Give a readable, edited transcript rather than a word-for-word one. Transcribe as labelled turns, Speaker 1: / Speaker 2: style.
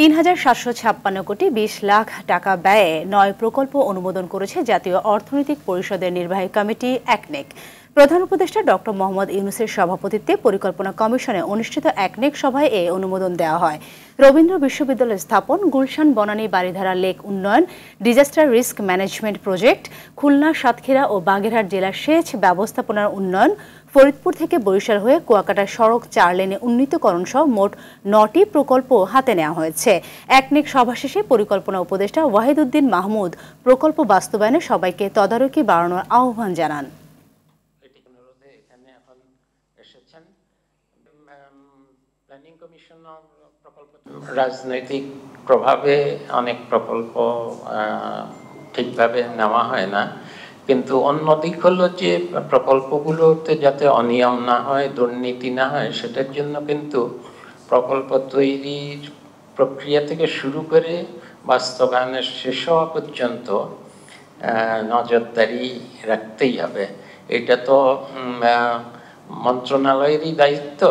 Speaker 1: ৩,৭৫৬ কোটি ২০ লাখ টাকা ব্যয়ে ৯ প্রকল্প অনুমোদন করেছে জাতীয় অর্থনৈতিক পরিষদের নির্বাহী কমিটি একনেক। প্রধান উপদেষ্টা ডক্টর মোহাম্মদ ইউনূসের সভাপতিত্বে পরিকল্পনা কমিশনে অনুষ্ঠিত একনেক সভায় এ অনুমোদন দেওয়া হয়। রবীন্দ্র বিশ্ববিদ্যালয় স্থাপন, গুলশান বনানী বারিধারা লেক উন্নয়ন, disaster risk management project, Khulna, Satkhira ও বাগেরহাট জেলার সেচ ব্যবস্থাপনার উন্নয়ন, ফরিদপুর থেকে বরিশাল হয়ে কুয়াকাটা সড়ক ৪ লেনে উন্নীতকরণ সহ মোট ৯টি প্রকল্প হাতে নেওয়া হয়েছে। একনেক সভা শেষে পরিকল্পনা উপদেষ্টা ওয়াহিদ উদ্দিন মাহমুদ প্রকল্প বাস্তবায়নে সবাইকে তদারকি বাড়ানোর আহ্বান জানান।
Speaker 2: রাজনৈতিক প্রভাবে অনেক প্রকল্প ঠিকভাবে নেওয়া হয় না, কিন্তু অন্য দিক হলো যে প্রকল্পগুলোতে যাতে অনিয়ম না হয়, দুর্নীতি না হয়, সেটার জন্য কিন্তু প্রকল্প তৈরির প্রক্রিয়া থেকে শুরু করে বাস্তবায়নের শেষ হওয়া পর্যন্ত নজরদারি রাখতেই হবে। এটা তো মন্ত্রণালয়েরই দায়িত্ব।